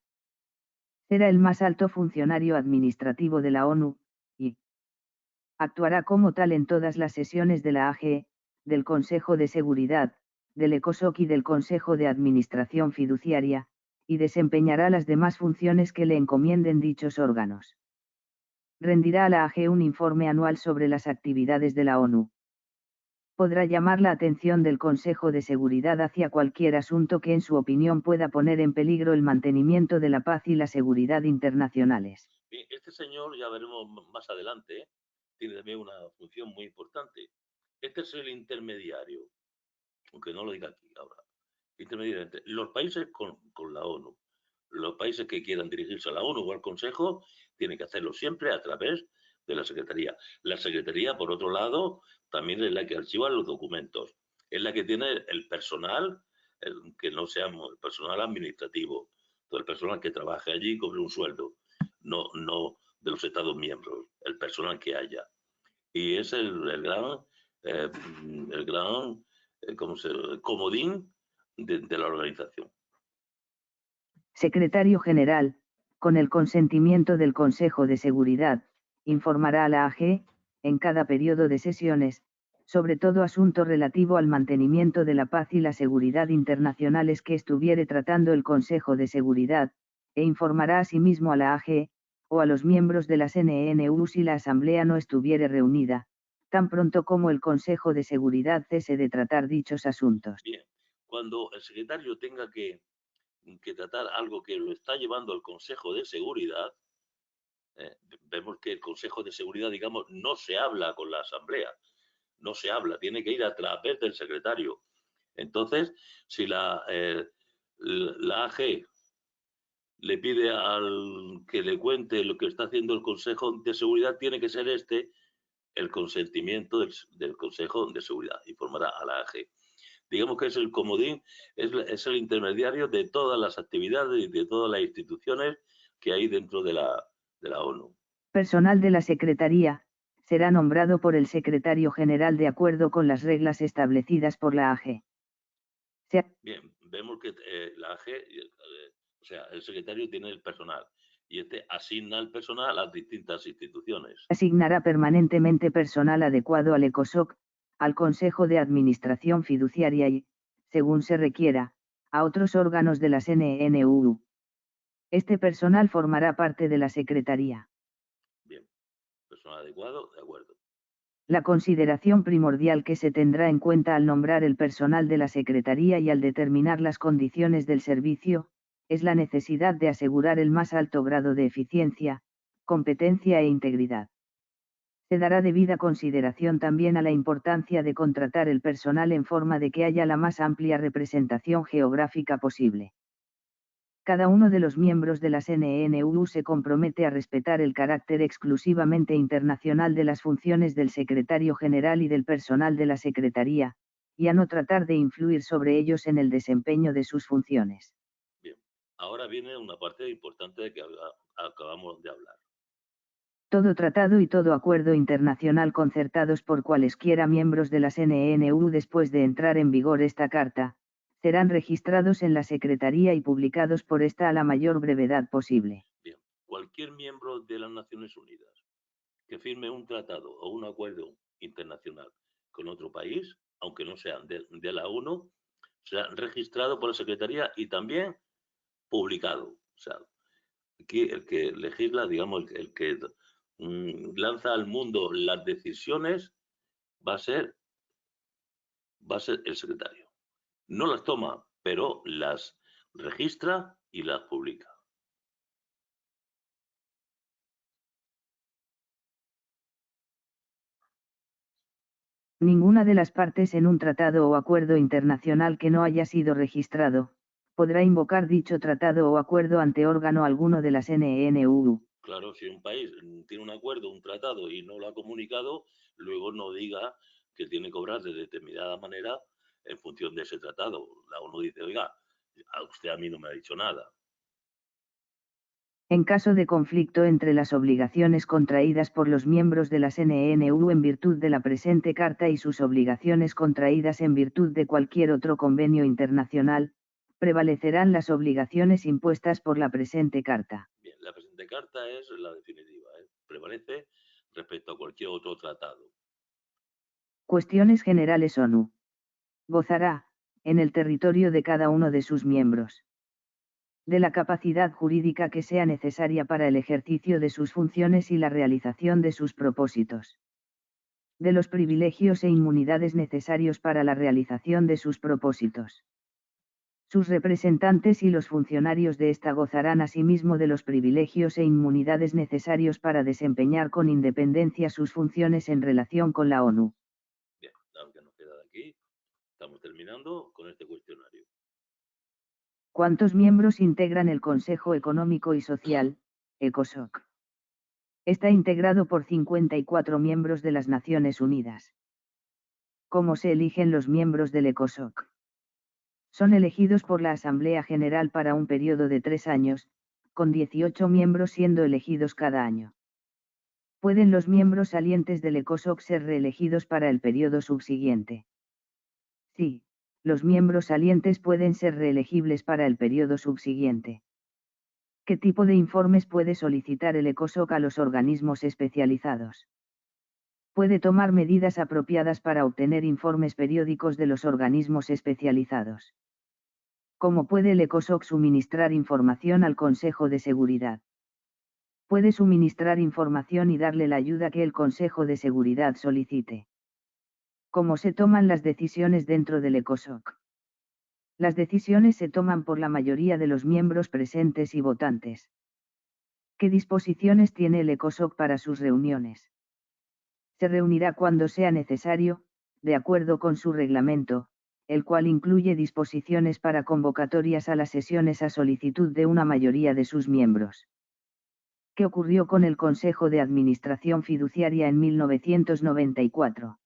Será el más alto funcionario administrativo de la ONU, y actuará como tal en todas las sesiones de la AGE, del Consejo de Seguridad, del ECOSOC y del Consejo de Administración Fiduciaria, y desempeñará las demás funciones que le encomienden dichos órganos. Rendirá a la AGE un informe anual sobre las actividades de la ONU. Podrá llamar la atención del Consejo de Seguridad hacia cualquier asunto que en su opinión pueda poner en peligro el mantenimiento de la paz y la seguridad internacionales. Bien, este señor, ya veremos más adelante, tiene también una función muy importante. Este es el intermediario, aunque no lo diga aquí ahora. Intermediario entre los países con la ONU. Los países que quieran dirigirse a la ONU o al Consejo tienen que hacerlo siempre a través de la Secretaría. La Secretaría, por otro lado, también es la que archiva los documentos. Es la que tiene el personal, que no sea el personal administrativo, todo el personal que trabaje allí cobre un sueldo, no de los Estados miembros, el personal que haya. Y es el gran comodín de la organización. Secretario General, con el consentimiento del Consejo de Seguridad, informará a la AGE, en cada periodo de sesiones, sobre todo asunto relativo al mantenimiento de la paz y la seguridad internacionales que estuviere tratando el Consejo de Seguridad, e informará asimismo a la AGE, o a los miembros de las NNU si la Asamblea no estuviere reunida, tan pronto como el Consejo de Seguridad cese de tratar dichos asuntos. Bien, cuando el secretario tenga que tratar algo que lo está llevando el Consejo de Seguridad, vemos que el Consejo de Seguridad, digamos, no se habla con la Asamblea, no se habla, tiene que ir a través del secretario. Entonces, si la AG le pide al que le cuente lo que está haciendo el Consejo de Seguridad, tiene que ser el consentimiento del Consejo de Seguridad, informará a la AG. Digamos que es el comodín, es el intermediario de todas las actividades y de todas las instituciones que hay dentro de la ONU. Personal de la Secretaría será nombrado por el Secretario General de acuerdo con las reglas establecidas por la AGE. Bien, vemos que la AGE, o sea, el secretario tiene el personal y asigna el personal a las distintas instituciones. Asignará permanentemente personal adecuado al ECOSOC, al Consejo de Administración Fiduciaria y, según se requiera, a otros órganos de las NNU. Este personal formará parte de la Secretaría. Bien, personal adecuado, de acuerdo. La consideración primordial que se tendrá en cuenta al nombrar el personal de la Secretaría y al determinar las condiciones del servicio, es la necesidad de asegurar el más alto grado de eficiencia, competencia e integridad. Se dará debida consideración también a la importancia de contratar el personal en forma de que haya la más amplia representación geográfica posible. Cada uno de los miembros de las NNU se compromete a respetar el carácter exclusivamente internacional de las funciones del secretario general y del personal de la Secretaría, y a no tratar de influir sobre ellos en el desempeño de sus funciones. Bien, ahora viene una parte importante de que acabamos de hablar. Todo tratado y todo acuerdo internacional concertados por cualesquiera miembros de las NNU después de entrar en vigor esta carta, serán registrados en la Secretaría y publicados por esta a la mayor brevedad posible. Bien, cualquier miembro de las Naciones Unidas que firme un tratado o un acuerdo internacional con otro país, aunque no sean de la ONU, será registrado por la Secretaría y también publicado. O sea, aquí el que legisla, digamos, el que lanza al mundo las decisiones va a ser el secretario. No las toma, pero las registra y las publica. Ninguna de las partes en un tratado o acuerdo internacional que no haya sido registrado, podrá invocar dicho tratado o acuerdo ante órgano alguno de las NNU. Claro, si un país tiene un acuerdo, un tratado y no lo ha comunicado, luego no diga que tiene que cobrar de determinada manera en función de ese tratado. La ONU dice, oiga, a usted a mí no me ha dicho nada. En caso de conflicto entre las obligaciones contraídas por los miembros de las NNU en virtud de la presente carta y sus obligaciones contraídas en virtud de cualquier otro convenio internacional, prevalecerán las obligaciones impuestas por la presente carta. Bien, la presente carta es la definitiva, prevalece respecto a cualquier otro tratado. Cuestiones generales ONU. Gozará, en el territorio de cada uno de sus miembros, de la capacidad jurídica que sea necesaria para el ejercicio de sus funciones y la realización de sus propósitos. De los privilegios e inmunidades necesarios para la realización de sus propósitos. Sus representantes y los funcionarios de esta gozarán asimismo de los privilegios e inmunidades necesarios para desempeñar con independencia sus funciones en relación con la ONU. Bien, aunque nos queda de aquí, estamos terminando con este cuestionario. ¿Cuántos miembros integran el Consejo Económico y Social, ECOSOC? Está integrado por 54 miembros de las Naciones Unidas. ¿Cómo se eligen los miembros del ECOSOC? Son elegidos por la Asamblea General para un periodo de 3 años, con 18 miembros siendo elegidos cada año. ¿Pueden los miembros salientes del ECOSOC ser reelegidos para el periodo subsiguiente? Sí, los miembros salientes pueden ser reelegibles para el periodo subsiguiente. ¿Qué tipo de informes puede solicitar el ECOSOC a los organismos especializados? Puede tomar medidas apropiadas para obtener informes periódicos de los organismos especializados. ¿Cómo puede el ECOSOC suministrar información al Consejo de Seguridad? Puede suministrar información y darle la ayuda que el Consejo de Seguridad solicite. ¿Cómo se toman las decisiones dentro del ECOSOC? Las decisiones se toman por la mayoría de los miembros presentes y votantes. ¿Qué disposiciones tiene el ECOSOC para sus reuniones? Se reunirá cuando sea necesario, de acuerdo con su reglamento, el cual incluye disposiciones para convocatorias a las sesiones a solicitud de una mayoría de sus miembros. ¿Qué ocurrió con el Consejo de Administración Fiduciaria en 1994?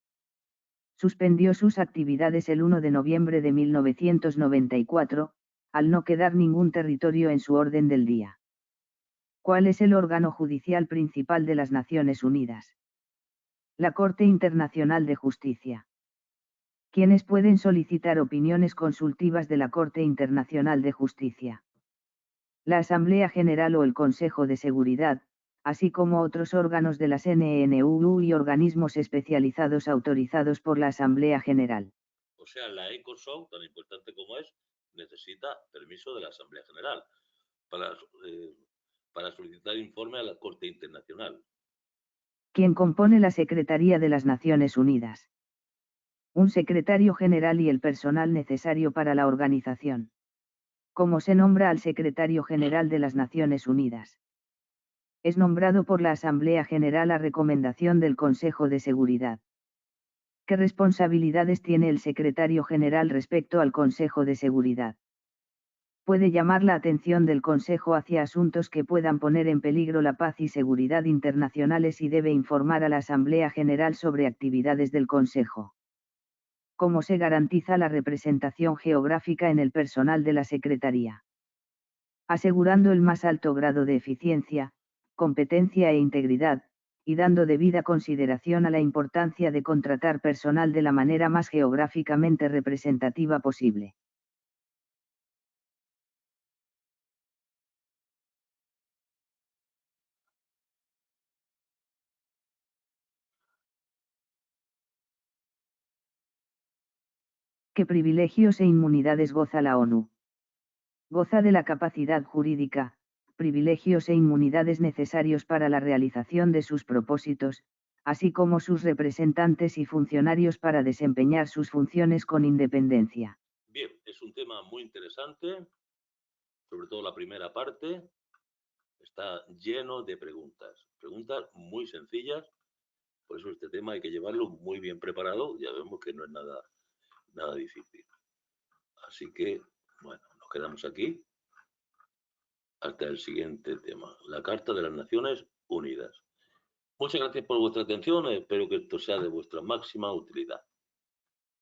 Suspendió sus actividades el 1 de noviembre de 1994, al no quedar ningún territorio en su orden del día. ¿Cuál es el órgano judicial principal de las Naciones Unidas? La Corte Internacional de Justicia. ¿Quiénes pueden solicitar opiniones consultivas de la Corte Internacional de Justicia? La Asamblea General o el Consejo de Seguridad, así como otros órganos de las NNU y organismos especializados autorizados por la Asamblea General. O sea, la ECOSOC, tan importante como es, necesita permiso de la Asamblea General para solicitar informe a la Corte Internacional. ¿Quién compone la Secretaría de las Naciones Unidas? Un secretario general y el personal necesario para la organización. ¿Cómo se nombra al secretario general de las Naciones Unidas? Es nombrado por la Asamblea General a recomendación del Consejo de Seguridad. ¿Qué responsabilidades tiene el secretario general respecto al Consejo de Seguridad? Puede llamar la atención del Consejo hacia asuntos que puedan poner en peligro la paz y seguridad internacionales y debe informar a la Asamblea General sobre actividades del Consejo. ¿Cómo se garantiza la representación geográfica en el personal de la Secretaría? Asegurando el más alto grado de eficiencia, competencia e integridad, y dando debida consideración a la importancia de contratar personal de la manera más geográficamente representativa posible. ¿Qué privilegios e inmunidades goza la ONU? Goza de la capacidad jurídica, privilegios e inmunidades necesarios para la realización de sus propósitos, así como sus representantes y funcionarios para desempeñar sus funciones con independencia. Bien, es un tema muy interesante, sobre todo la primera parte. Está lleno de preguntas muy sencillas, por eso este tema hay que llevarlo muy bien preparado, ya vemos que no es nada difícil. Así que, bueno, nos quedamos aquí hasta el siguiente tema, la Carta de las Naciones Unidas. Muchas gracias por vuestra atención, espero que esto sea de vuestra máxima utilidad.